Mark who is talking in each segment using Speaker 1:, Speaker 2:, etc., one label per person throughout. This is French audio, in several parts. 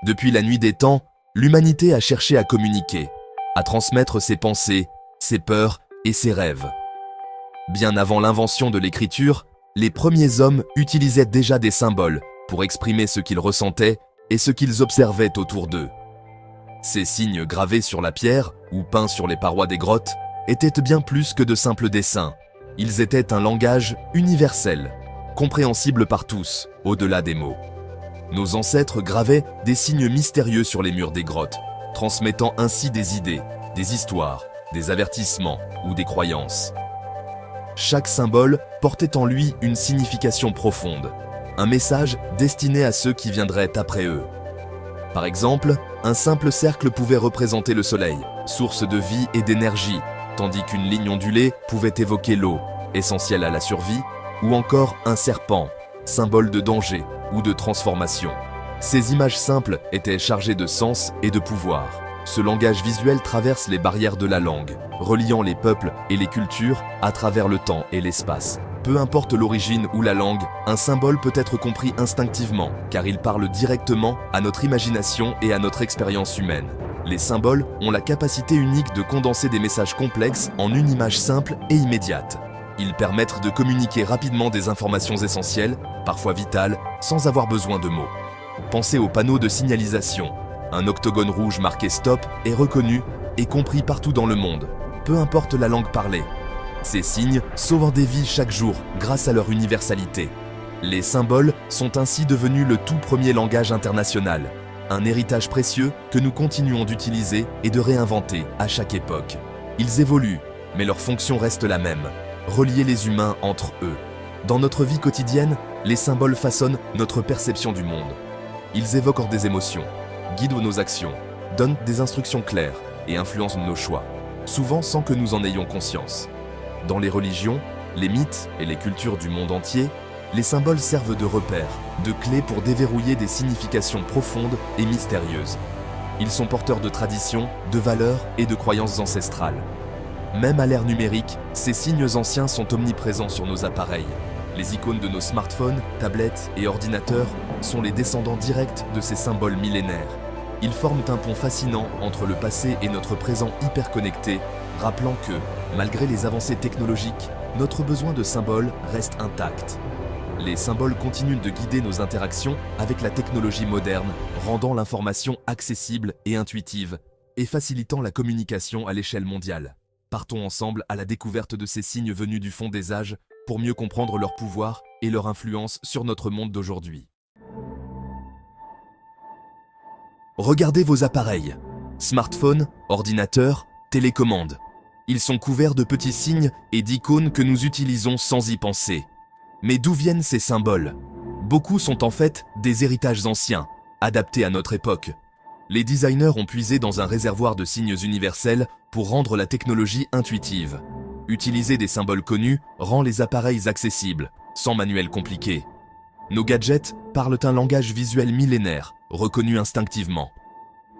Speaker 1: Depuis la nuit des temps, l'humanité a cherché à communiquer, à transmettre ses pensées, ses peurs et ses rêves. Bien avant l'invention de l'écriture, les premiers hommes utilisaient déjà des symboles pour exprimer ce qu'ils ressentaient et ce qu'ils observaient autour d'eux. Ces signes gravés sur la pierre ou peints sur les parois des grottes étaient bien plus que de simples dessins. Ils étaient un langage universel, compréhensible par tous, au-delà des mots. Nos ancêtres gravaient des signes mystérieux sur les murs des grottes, transmettant ainsi des idées, des histoires, des avertissements ou des croyances. Chaque symbole portait en lui une signification profonde, un message destiné à ceux qui viendraient après eux. Par exemple, un simple cercle pouvait représenter le soleil, source de vie et d'énergie, tandis qu'une ligne ondulée pouvait évoquer l'eau, essentielle à la survie, ou encore un serpent, symbole de danger ou de transformation. Ces images simples étaient chargées de sens et de pouvoir. Ce langage visuel traverse les barrières de la langue, reliant les peuples et les cultures à travers le temps et l'espace. Peu importe l'origine ou la langue, un symbole peut être compris instinctivement, car il parle directement à notre imagination et à notre expérience humaine. Les symboles ont la capacité unique de condenser des messages complexes en une image simple et immédiate. Ils permettent de communiquer rapidement des informations essentielles, parfois vitales, sans avoir besoin de mots. Pensez aux panneaux de signalisation. Un octogone rouge marqué STOP est reconnu et compris partout dans le monde, peu importe la langue parlée. Ces signes sauvent des vies chaque jour grâce à leur universalité. Les symboles sont ainsi devenus le tout premier langage international, un héritage précieux que nous continuons d'utiliser et de réinventer à chaque époque. Ils évoluent, mais leur fonction reste la même, relier les humains entre eux. Dans notre vie quotidienne, les symboles façonnent notre perception du monde. Ils évoquent des émotions, guident nos actions, donnent des instructions claires et influencent nos choix, souvent sans que nous en ayons conscience. Dans les religions, les mythes et les cultures du monde entier, les symboles servent de repères, de clés pour déverrouiller des significations profondes et mystérieuses. Ils sont porteurs de traditions, de valeurs et de croyances ancestrales. Même à l'ère numérique, ces signes anciens sont omniprésents sur nos appareils. Les icônes de nos smartphones, tablettes et ordinateurs sont les descendants directs de ces symboles millénaires. Ils forment un pont fascinant entre le passé et notre présent hyper connecté, rappelant que, malgré les avancées technologiques, notre besoin de symboles reste intact. Les symboles continuent de guider nos interactions avec la technologie moderne, rendant l'information accessible et intuitive, et facilitant la communication à l'échelle mondiale. Partons ensemble à la découverte de ces signes venus du fond des âges pour mieux comprendre leur pouvoir et leur influence sur notre monde d'aujourd'hui. Regardez vos appareils. Smartphones, ordinateurs, télécommandes. Ils sont couverts de petits signes et d'icônes que nous utilisons sans y penser. Mais d'où viennent ces symboles? Beaucoup sont en fait des héritages anciens, adaptés à notre époque. Les designers ont puisé dans un réservoir de signes universels pour rendre la technologie intuitive. Utiliser des symboles connus rend les appareils accessibles, sans manuel compliqué. Nos gadgets parlent un langage visuel millénaire, reconnu instinctivement.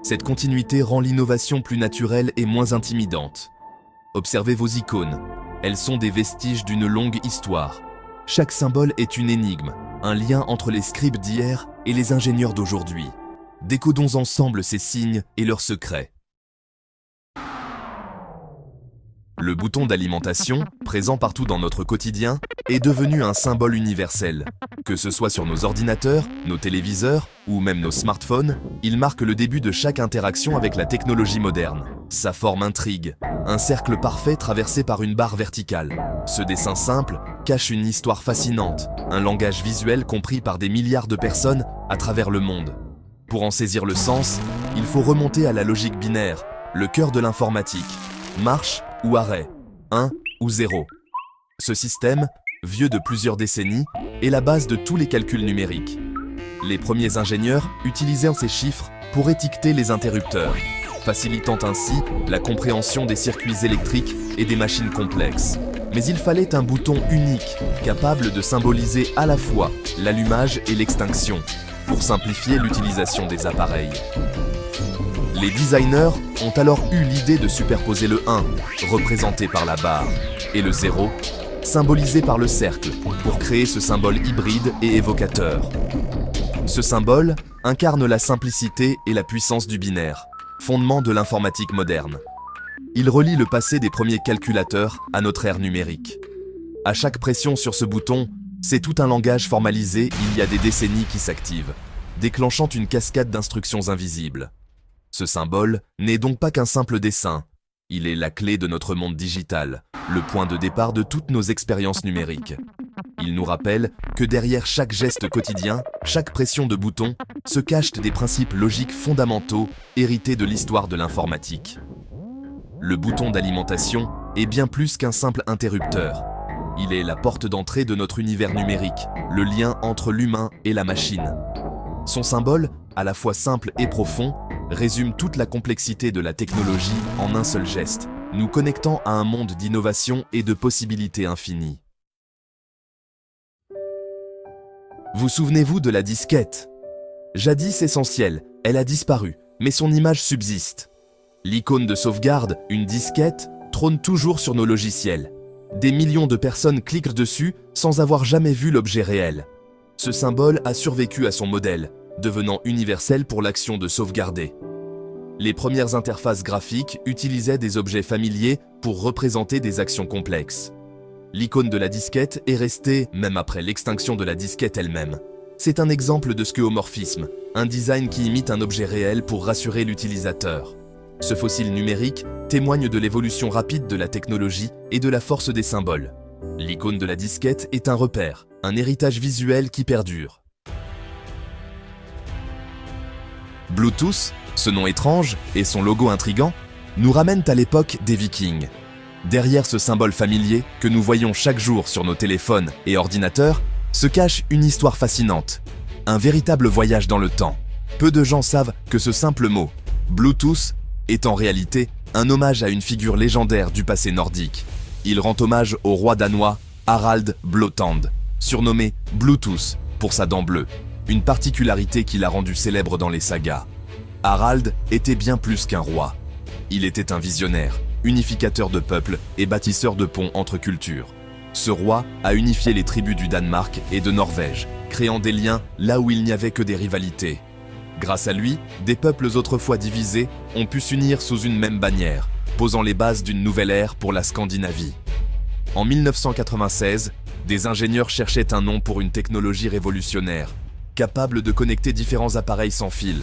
Speaker 1: Cette continuité rend l'innovation plus naturelle et moins intimidante. Observez vos icônes. Elles sont des vestiges d'une longue histoire. Chaque symbole est une énigme, un lien entre les scribes d'hier et les ingénieurs d'aujourd'hui. Décodons ensemble ces signes et leurs secrets. Le bouton d'alimentation, présent partout dans notre quotidien, est devenu un symbole universel. Que ce soit sur nos ordinateurs, nos téléviseurs ou même nos smartphones, il marque le début de chaque interaction avec la technologie moderne. Sa forme intrigue, un cercle parfait traversé par une barre verticale. Ce dessin simple cache une histoire fascinante, un langage visuel compris par des milliards de personnes à travers le monde. Pour en saisir le sens, il faut remonter à la logique binaire, le cœur de l'informatique. Marche ou arrêt, 1 ou 0. Ce système, vieux de plusieurs décennies, est la base de tous les calculs numériques. Les premiers ingénieurs utilisaient ces chiffres pour étiqueter les interrupteurs, facilitant ainsi la compréhension des circuits électriques et des machines complexes. Mais il fallait un bouton unique, capable de symboliser à la fois l'allumage et l'extinction, pour simplifier l'utilisation des appareils. Les designers ont alors eu l'idée de superposer le 1, représenté par la barre, et le 0, symbolisé par le cercle, pour créer ce symbole hybride et évocateur. Ce symbole, incarne la simplicité et la puissance du binaire, fondement de l'informatique moderne. Il relie le passé des premiers calculateurs à notre ère numérique. À chaque pression sur ce bouton, c'est tout un langage formalisé il y a des décennies qui s'active, déclenchant une cascade d'instructions invisibles. Ce symbole n'est donc pas qu'un simple dessin, il est la clé de notre monde digital, le point de départ de toutes nos expériences numériques. Il nous rappelle que derrière chaque geste quotidien, chaque pression de bouton, se cachent des principes logiques fondamentaux hérités de l'histoire de l'informatique. Le bouton d'alimentation est bien plus qu'un simple interrupteur. Il est la porte d'entrée de notre univers numérique, le lien entre l'humain et la machine. Son symbole, à la fois simple et profond, résume toute la complexité de la technologie en un seul geste, nous connectant à un monde d'innovation et de possibilités infinies. Vous souvenez-vous de la disquette? Jadis essentielle, elle a disparu, mais son image subsiste. L'icône de sauvegarde, une disquette, trône toujours sur nos logiciels. Des millions de personnes cliquent dessus sans avoir jamais vu l'objet réel. Ce symbole a survécu à son modèle, devenant universel pour l'action de sauvegarder. Les premières interfaces graphiques utilisaient des objets familiers pour représenter des actions complexes. L'icône de la disquette est restée, même après l'extinction de la disquette elle-même. C'est un exemple de skeuomorphisme, un design qui imite un objet réel pour rassurer l'utilisateur. Ce fossile numérique témoigne de l'évolution rapide de la technologie et de la force des symboles. L'icône de la disquette est un repère, un héritage visuel qui perdure. Bluetooth, ce nom étrange et son logo intrigant, nous ramènent à l'époque des Vikings. Derrière ce symbole familier que nous voyons chaque jour sur nos téléphones et ordinateurs, se cache une histoire fascinante, un véritable voyage dans le temps. Peu de gens savent que ce simple mot, Bluetooth, est en réalité un hommage à une figure légendaire du passé nordique. Il rend hommage au roi danois Harald Blåtand, surnommé Bluetooth pour sa dent bleue, une particularité qui l'a rendu célèbre dans les sagas. Harald était bien plus qu'un roi. Il était un visionnaire, unificateur de peuples et bâtisseur de ponts entre cultures. Ce roi a unifié les tribus du Danemark et de Norvège, créant des liens là où il n'y avait que des rivalités. Grâce à lui, des peuples autrefois divisés ont pu s'unir sous une même bannière, posant les bases d'une nouvelle ère pour la Scandinavie. En 1996, des ingénieurs cherchaient un nom pour une technologie révolutionnaire, capable de connecter différents appareils sans fil.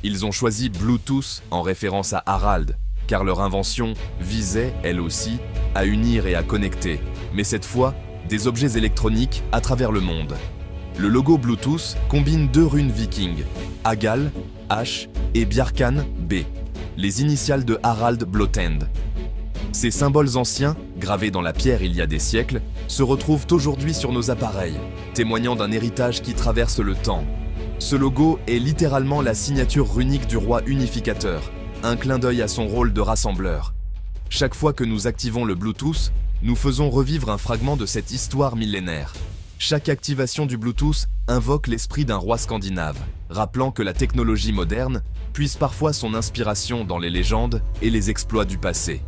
Speaker 1: Ils ont choisi Bluetooth en référence à Harald, car leur invention visait, elle aussi, à unir et à connecter, mais cette fois, des objets électroniques à travers le monde. Le logo Bluetooth combine deux runes vikings, Agal, H, et Bjarkan, B, les initiales de Harald Blåtand. Ces symboles anciens, gravés dans la pierre il y a des siècles, se retrouvent aujourd'hui sur nos appareils, témoignant d'un héritage qui traverse le temps. Ce logo est littéralement la signature runique du roi unificateur, un clin d'œil à son rôle de rassembleur. Chaque fois que nous activons le Bluetooth, nous faisons revivre un fragment de cette histoire millénaire. Chaque activation du Bluetooth invoque l'esprit d'un roi scandinave, rappelant que la technologie moderne puise parfois son inspiration dans les légendes et les exploits du passé.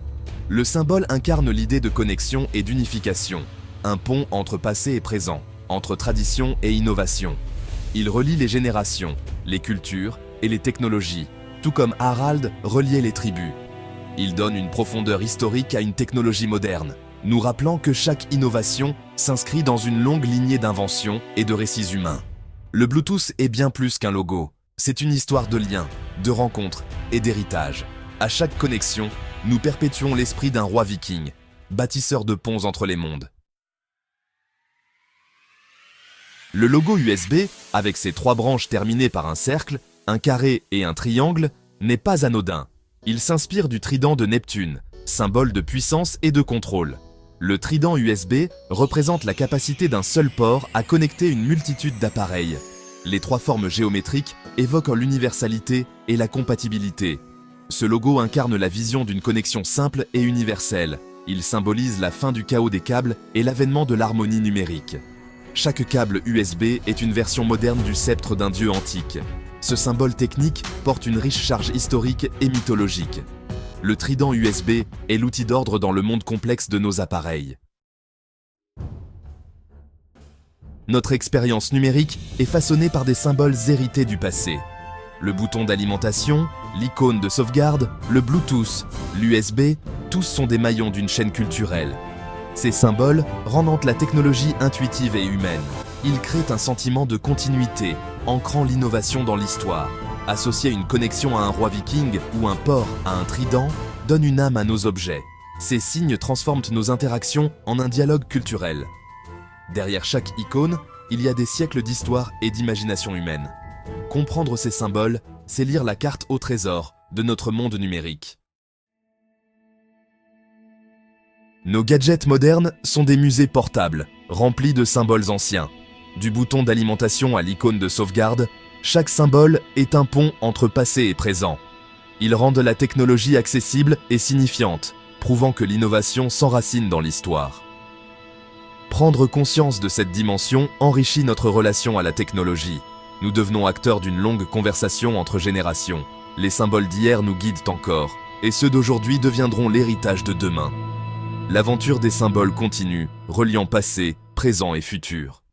Speaker 1: Le symbole incarne l'idée de connexion et d'unification, un pont entre passé et présent, entre tradition et innovation. Il relie les générations, les cultures et les technologies, tout comme Harald reliait les tribus. Il donne une profondeur historique à une technologie moderne, nous rappelant que chaque innovation s'inscrit dans une longue lignée d'inventions et de récits humains. Le Bluetooth est bien plus qu'un logo, c'est une histoire de liens, de rencontres et d'héritage. À chaque connexion, nous perpétuons l'esprit d'un roi viking, bâtisseur de ponts entre les mondes. Le logo USB, avec ses trois branches terminées par un cercle, un carré et un triangle, n'est pas anodin. Il s'inspire du trident de Neptune, symbole de puissance et de contrôle. Le trident USB représente la capacité d'un seul port à connecter une multitude d'appareils. Les trois formes géométriques évoquent l'universalité et la compatibilité. Ce logo incarne la vision d'une connexion simple et universelle. Il symbolise la fin du chaos des câbles et l'avènement de l'harmonie numérique. Chaque câble USB est une version moderne du sceptre d'un dieu antique. Ce symbole technique porte une riche charge historique et mythologique. Le trident USB est l'outil d'ordre dans le monde complexe de nos appareils. Notre expérience numérique est façonnée par des symboles hérités du passé. Le bouton d'alimentation, l'icône de sauvegarde, le Bluetooth, l'USB, tous sont des maillons d'une chaîne culturelle. Ces symboles rendent la technologie intuitive et humaine. Ils créent un sentiment de continuité, ancrant l'innovation dans l'histoire. Associer une connexion à un roi viking ou un port à un trident donne une âme à nos objets. Ces signes transforment nos interactions en un dialogue culturel. Derrière chaque icône, il y a des siècles d'histoire et d'imagination humaine. Comprendre ces symboles, c'est lire la carte au trésor de notre monde numérique. Nos gadgets modernes sont des musées portables, remplis de symboles anciens. Du bouton d'alimentation à l'icône de sauvegarde, chaque symbole est un pont entre passé et présent. Ils rendent la technologie accessible et signifiante, prouvant que l'innovation s'enracine dans l'histoire. Prendre conscience de cette dimension enrichit notre relation à la technologie. Nous devenons acteurs d'une longue conversation entre générations. Les symboles d'hier nous guident encore, et ceux d'aujourd'hui deviendront l'héritage de demain. L'aventure des symboles continue, reliant passé, présent et futur.